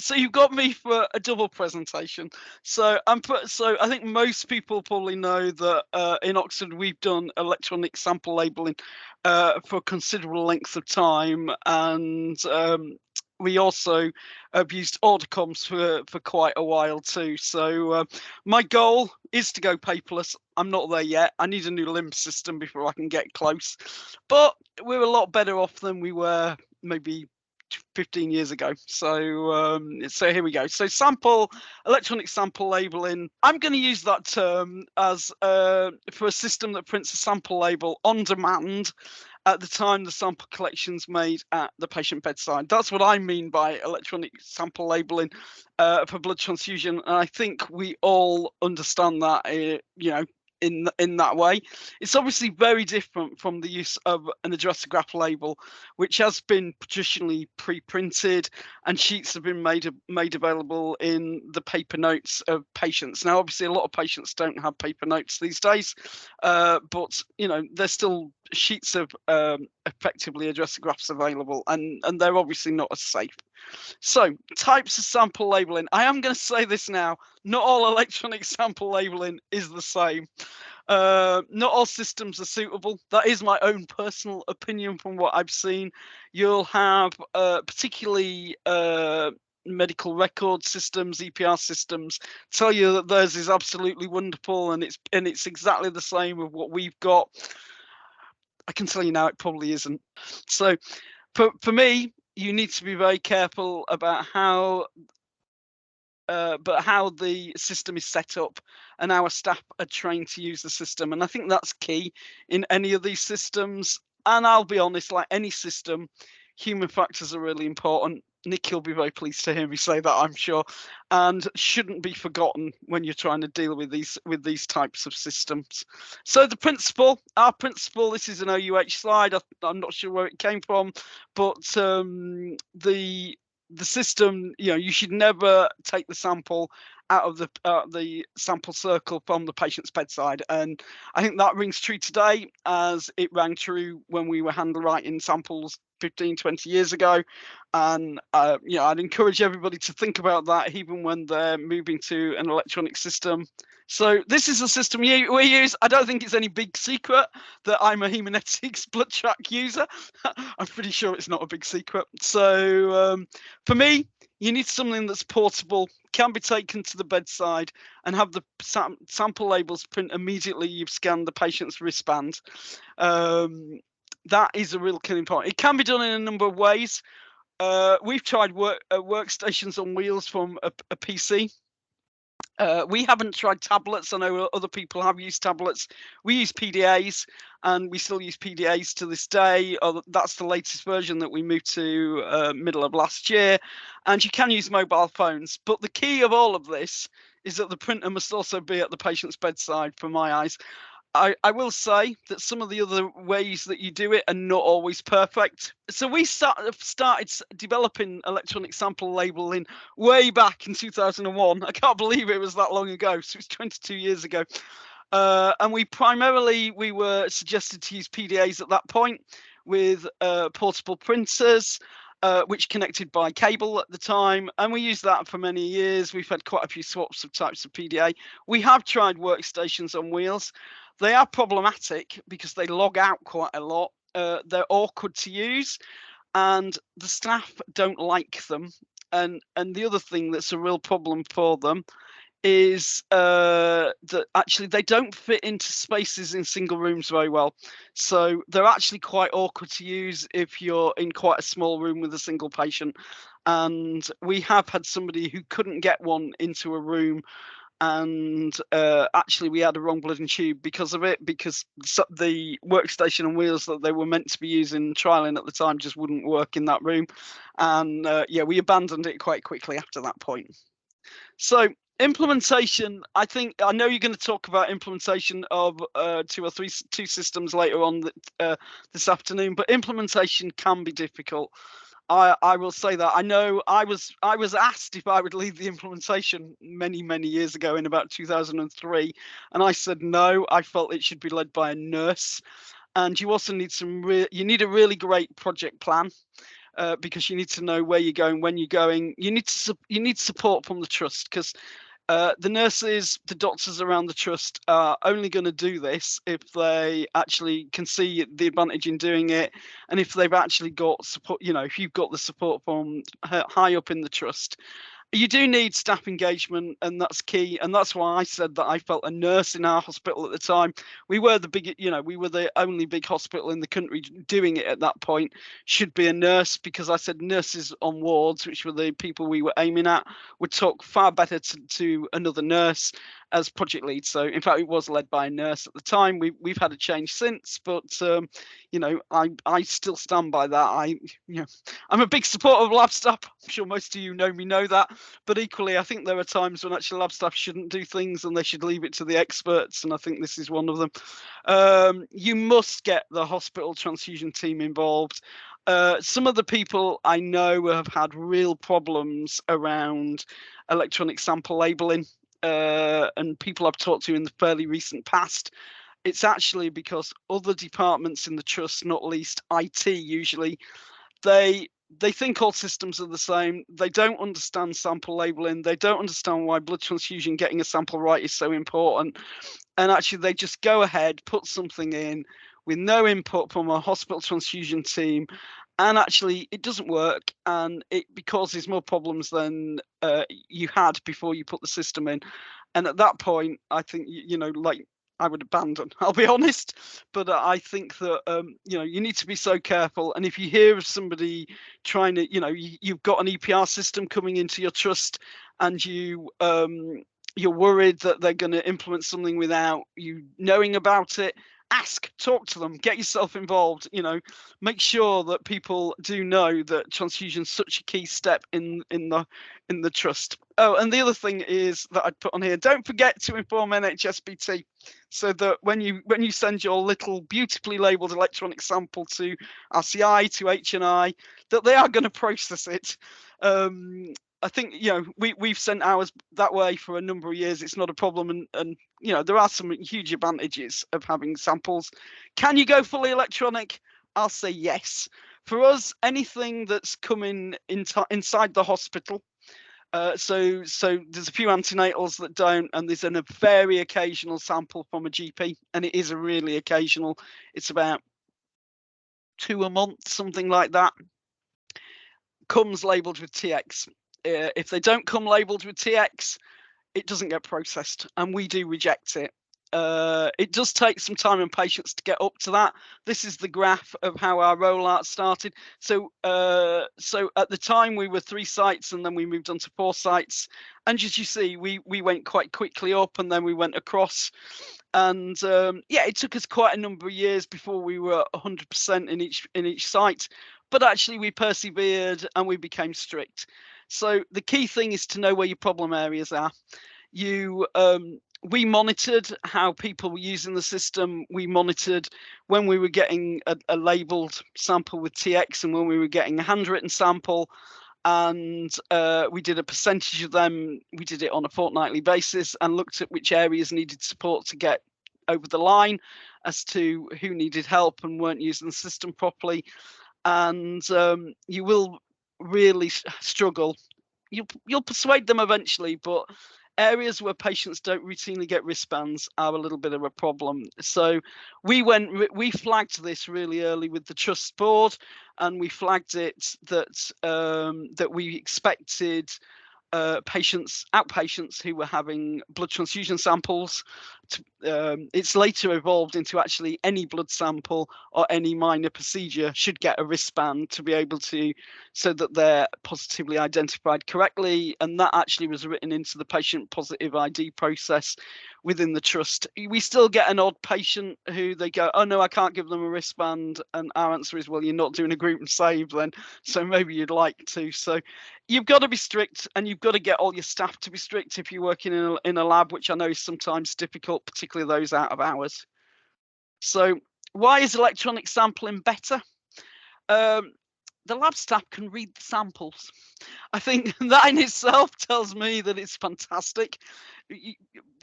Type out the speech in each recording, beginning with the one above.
So you've got me for a double presentation. So I think most people probably know that in Oxford we've done electronic sample labelling for a considerable length of time, and we also have used order comms for quite a while too. So my goal is to go paperless. I'm not there yet. I need a new LIMS system before I can get close, but we're a lot better off than we were maybe 15 years ago. So here we go. So electronic sample labeling. I'm going to use that term as for a system that prints a sample label on demand at the time the sample collection's made at the patient bedside. That's what I mean by electronic sample labeling for blood transfusion, and I think we all understand that. In that way, it's obviously very different from the use of an addressograph label, which has been traditionally pre-printed, and sheets have been made available in the paper notes of patients. Now, obviously, a lot of patients don't have paper notes these days, but there's still sheets of effectively addressographs available, and they're obviously not as safe. So, types of sample labeling. I am going to say this now. Not all electronic sample labeling is the same. Not all systems are suitable. That is my own personal opinion from what I've seen. You'll have particularly medical record systems, EPR systems, tell you that theirs is absolutely wonderful, and it's exactly the same with what we've got. I can tell you now, it probably isn't. So, for me, you need to be very careful about how the system is set up and our staff are trained to use the system. And I think that's key in any of these systems. And I'll be honest, like any system, human factors are really important. Nick will be very pleased to hear me say that, I'm sure, and shouldn't be forgotten when you're trying to deal with these types of systems. So our principle, this is an OUH slide. I'm not sure where it came from, but the system, you should never take the sample out of the sample circle from the patient's bedside, and I think that rings true today as it rang true when we were handwriting samples 15-20 years ago. And I'd encourage everybody to think about that even when they're moving to an electronic system. So this is the system we use. I don't think it's any big secret that I'm a Haemonetics blood track user. I'm pretty sure it's not a big secret. So for me, you need something that's portable, can be taken to the bedside, and have the sample labels print immediately you've scanned the patient's wristband. That is a real killing point. It can be done in a number of ways. We've tried workstations on wheels from a PC. We haven't tried tablets. I know other people have used tablets. We use PDAs, and we still use PDAs to this day. That's the latest version that we moved to middle of last year. And you can use mobile phones. But the key of all of this is that the printer must also be at the patient's bedside, for my eyes. I will say that some of the other ways that you do it are not always perfect. So we started developing electronic sample labeling way back in 2001. I can't believe it was that long ago. So it's 22 years ago. And we were suggested to use PDAs at that point with portable printers, which connected by cable at the time. And we used that for many years. We've had quite a few swaps of types of PDA. We have tried workstations on wheels. They are problematic because they log out quite a lot. They're awkward to use, and the staff don't like them. And the other thing that's a real problem for them is that actually they don't fit into spaces in single rooms very well. So they're actually quite awkward to use if you're in quite a small room with a single patient. And we have had somebody who couldn't get one into a room, and actually we had a wrong blood and tube because of it, because the workstation and wheels that they were meant to be using trialing at the time just wouldn't work in that room. And we abandoned it quite quickly after that point. So implementation, I know you're going to talk about implementation of two systems later on this afternoon, but implementation can be difficult. I will say that. I know I was asked if I would lead the implementation many years ago in about 2003, and I said no. I felt it should be led by a nurse, and you also need you need a really great project plan. because you need to know where you're going, when you're going. You need support from the trust, because the nurses, the doctors around the trust are only going to do this if they actually can see the advantage in doing it, and if they've actually got support. You know, if you've got the support from high up in the trust. You do need staff engagement, and that's key. And that's why I said that I felt a nurse in our hospital at the time. We were the big, you know, we were the only big hospital in the country doing it at that point. Should be a nurse, because I said nurses on wards, which were the people we were aiming at, would talk far better to another nurse as project lead. So in fact, it was led by a nurse at the time. We've had a change since, but you know, I still stand by that. I'm a big supporter of lab staff. I'm sure most of you know that. But equally, I think there are times when actually lab staff shouldn't do things and they should leave it to the experts. And I think this is one of them. You must get the hospital transfusion team involved. Some of the people I know have had real problems around electronic sample labelling, and people I've talked to in the fairly recent past. It's actually because other departments in the trust, not least IT usually, they think all systems are the same. They don't understand sample labeling. They don't understand why blood transfusion, getting a sample right, is so important. And actually, they just go ahead, put something in with no input from a hospital transfusion team. And actually, it doesn't work, and it causes more problems than you had before you put the system in. And at that point, I think, you know, like, I would abandon, I'll be honest. But I think that, you know, you need to be so careful. And if you hear of somebody trying to, you know, you've got an EPR system coming into your trust, and you're worried that they're going to implement something without you knowing about it, ask, talk to them, get yourself involved. You know, make sure that people do know that transfusion is such a key step in the trust. Oh, and the other thing is that I'd put on here: don't forget to inform NHSBT, so that when you send your little beautifully labelled electronic sample to RCI, to HNI, that they are going to process it. I think, you know, we've sent ours that way for a number of years. It's not a problem, and you know, there are some huge advantages of having samples. Can you go fully electronic? I'll say yes. For us, anything that's coming inside the hospital. So there's a few antenatals that don't, and there's a very occasional sample from a GP, and it is a really occasional. It's about 2 a month, something like that. Comes labelled with TX. If they don't come labelled with TX, it doesn't get processed, and we do reject it. It does take some time and patience to get up to that. This is the graph of how our rollout started. So at the time we were 3 sites, and then we moved on to 4 sites. And as you see, we went quite quickly up, and then we went across. And yeah, it took us quite a number of years before we were 100% in each site. But actually, we persevered and we became strict. So the key thing is to know where your problem areas are. We monitored how people were using the system. We monitored when we were getting a labelled sample with TX and when we were getting a handwritten sample. And we did a percentage of them. We did it on a fortnightly basis and looked at which areas needed support to get over the line, as to who needed help and weren't using the system properly. And you will really struggle. You'll persuade them eventually, but areas where patients don't routinely get wristbands are a little bit of a problem. So we flagged this really early with the trust board, and we flagged it that we expected outpatients who were having blood transfusion samples. It's later evolved into actually any blood sample or any minor procedure should get a wristband to be able to, so that they're positively identified correctly. And that actually was written into the patient positive ID process within the trust. We still get an odd patient who they go, oh no, I can't give them a wristband. And our answer is, well, you're not doing a group and save then, so maybe you'd like to. So you've got to be strict, and you've got to get all your staff to be strict if you're working in a lab, which I know is sometimes difficult, particularly those out of hours. So why is electronic sampling better? The lab staff can read the samples. I think that in itself tells me that it's fantastic.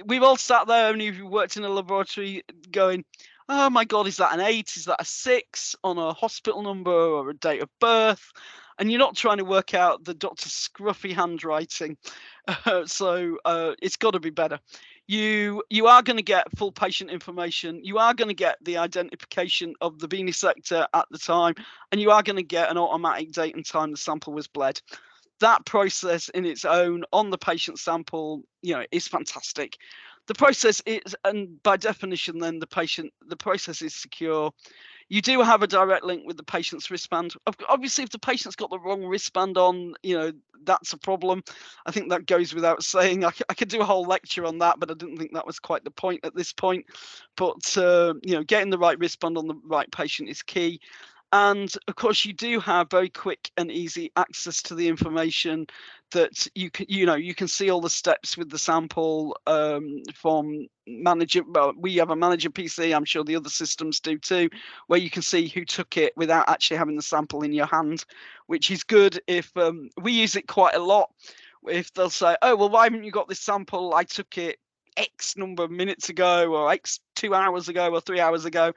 We've all sat there, only if you worked in a laboratory, going, oh my God, is that an 8? Is that a 6 on a hospital number or a date of birth? And you're not trying to work out the doctor's scruffy handwriting. So it's got to be better. You are going to get full patient information. You are going to get the identification of the venisector at the time, and you are going to get an automatic date and time the sample was bled. That process in its own on the patient sample, is fantastic. The process is, and by definition, then the process is secure. You do have a direct link with the patient's wristband. Obviously, if the patient's got the wrong wristband on, that's a problem. I think that goes without saying. I could do a whole lecture on that, but I didn't think that was quite the point at this point. But, getting the right wristband on the right patient is key. And of course, you do have very quick and easy access to the information that you can see all the steps with the sample from manager. Well, we have a manager PC. I'm sure the other systems do too, where you can see who took it without actually having the sample in your hand, which is good. If we use it quite a lot, if they'll say, "Oh, well, why haven't you got this sample? I took it X number of minutes ago, or X 2 hours ago, or 3 hours ago,"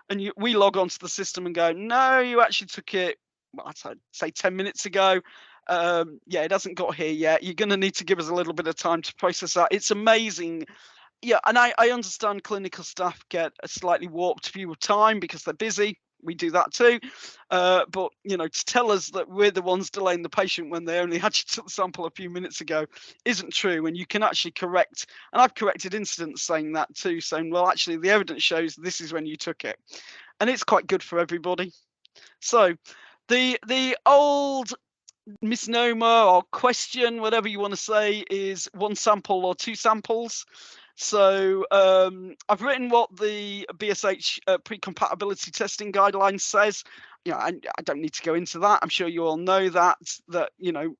and we log onto the system and go, "No, you actually took it, well, I'd say 10 minutes ago. Yeah, it hasn't got here yet. You're going to need to give us a little bit of time to process that." It's amazing. Yeah, and I understand clinical staff get a slightly warped view of time because they're busy. We do that too. But, to tell us that we're the ones delaying the patient when they only actually took the sample a few minutes ago isn't true. And you can actually correct, and I've corrected incidents saying that too, saying, well, actually, the evidence shows this is when you took it. And it's quite good for everybody. So the old misnomer or question, whatever you want to say, is 1 sample or 2 samples. So I've written what the BSH pre-compatibility testing guidelines says. I don't need to go into that. I'm sure you all know that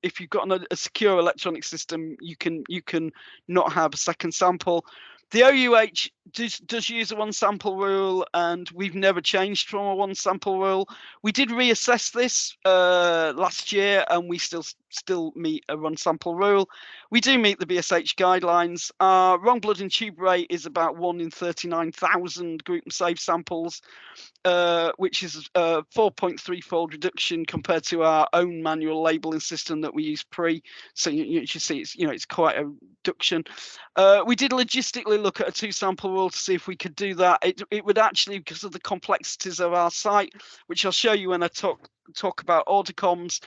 if you've got a secure electronic system, you can not have a second sample. The OUH does use a 1 sample rule, and we've never changed from a 1 sample rule. We did reassess this last year, and we still meet a 1 sample rule. We do meet the BSH guidelines. Our wrong blood and tube rate is about 1 in 39,000 group and save samples, which is a 4.3-fold reduction compared to our own manual labelling system that we use pre. So you should see it's quite a reduction. We did logistically look at a 2 sample rule to see if we could do that. It would actually, because of the complexities of our site, which I'll show you when I talk about order comms,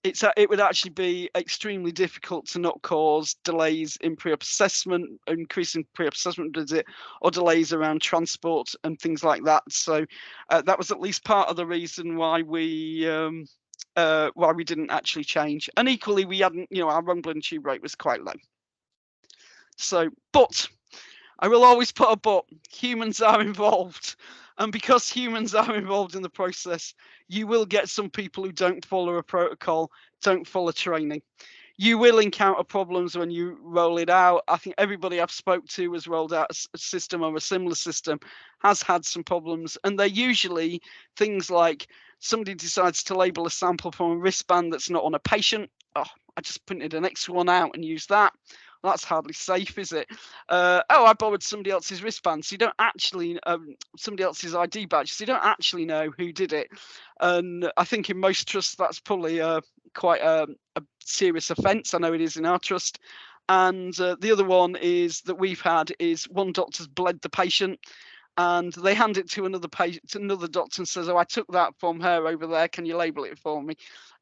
it would actually be extremely difficult to not cause delays in pre-op assessment, increasing pre-op assessment visit, or delays around transport and things like that. So that was at least part of the reason why we didn't actually change. And equally, we hadn't, our wrong blood and tube rate was quite low. So, but I will always put a but. Humans are involved. And because humans are involved in the process, you will get some people who don't follow a protocol, don't follow training. You will encounter problems when you roll it out. I think everybody I've spoke to has rolled out a system or a similar system, has had some problems. And they're usually things like somebody decides to label a sample from a wristband that's not on a patient. Oh, I just printed an extra one out and used that. Well, that's hardly safe, is it? I borrowed somebody else's wristband, so you don't actually somebody else's ID badge, so you don't actually know who did it. And I think in most trusts that's probably quite a serious offence. I know it is in our trust. And the other one is that we've had is one doctor's bled the patient, and they hand it to another patient, to another doctor, and says, "Oh, I took that from her over there. Can you label it for me?"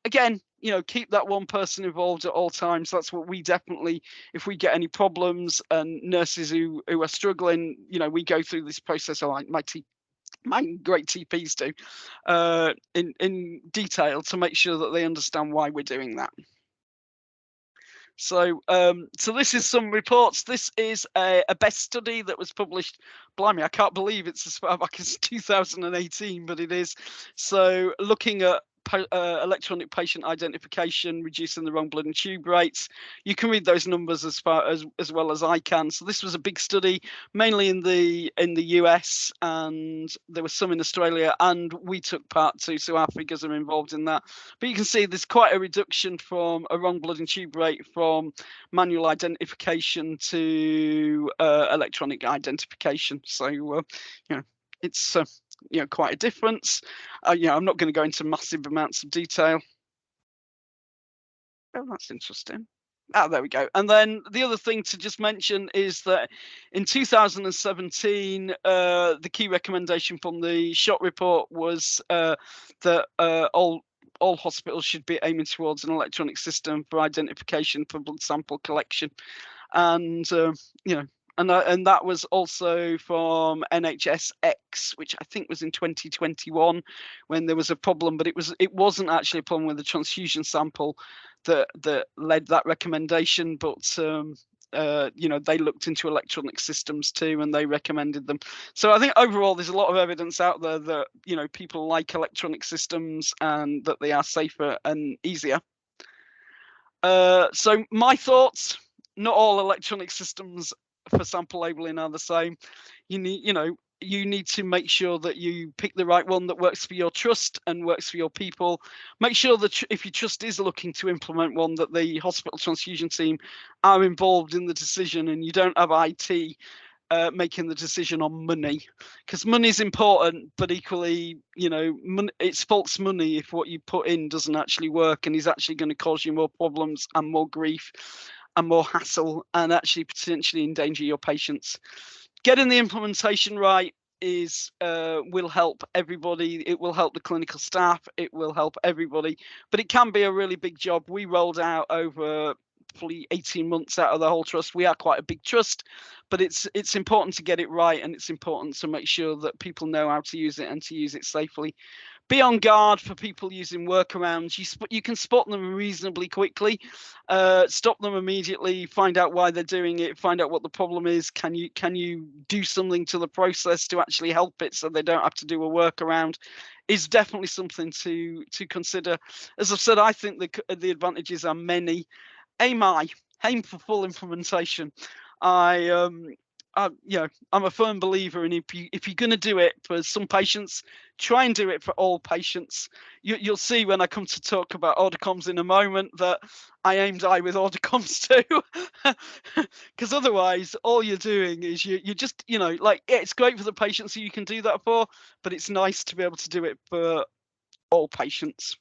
Again, keep that one person involved at all times. That's what we definitely, if we get any problems and nurses who are struggling, we go through this process. Or my great TPs do in detail to make sure that they understand why we're doing that. So this is some reports. This is a best study that was published. Blimey, I can't believe it's as far back as 2018, but it is. So looking at electronic patient identification, reducing the wrong blood and tube rates. You can read those numbers as well as I can. So this was a big study, mainly in the US, and there was some in Australia, and we took part too. So our figures are involved in that. But you can see there's quite a reduction from a wrong blood and tube rate from manual identification to electronic identification. So it's you know, quite a difference. You know, I'm not going to go into massive amounts of detail. Oh, that's interesting. Ah, there we go. And then the other thing to just mention is that in 2017, the key recommendation from the SHOT report was that all hospitals should be aiming towards an electronic system for identification for blood sample collection. And you know, and that was also from NHSX, which I think was in 2021 when there was a problem, but it wasn't actually a problem with the transfusion sample that led that recommendation, but you know, they looked into electronic systems too, and they recommended them. So I think overall, there's a lot of evidence out there that, you know, people like electronic systems and that they are safer and easier. So my thoughts: not all electronic systems for sample labeling are the same. You need to make sure that you pick the right one that works for your trust and works for your people. Make sure that if your trust is looking to implement one, that the hospital transfusion team are involved in the decision, and you don't have IT making the decision on money, because money is important, but equally, you know, it's false money if what you put in doesn't actually work and is actually going to cause you more problems and more grief and more hassle, and actually potentially endanger your patients. Getting the implementation right is will help everybody. It will help the clinical staff, it will help everybody, but it can be a really big job. We rolled out over probably 18 months out of the whole trust. We are quite a big trust, but it's important to get it right, and it's important to make sure that people know how to use it and to use it safely. Be on guard for people using workarounds. You can spot them reasonably quickly. Stop them immediately. Find out why they're doing it. Find out what the problem is. Can you do something to the process to actually help it so they don't have to do a workaround? Is definitely something to consider. As I've said, I think the advantages are many. Aim for full implementation. You know, I'm a firm believer in if you're going to do it for some patients, try and do it for all patients. You'll see when I come to talk about order-coms in a moment that I aim to die with order-coms too, because otherwise all you're doing is you're just, you know, like, yeah, it's great for the patients who you can do that for, but it's nice to be able to do it for all patients.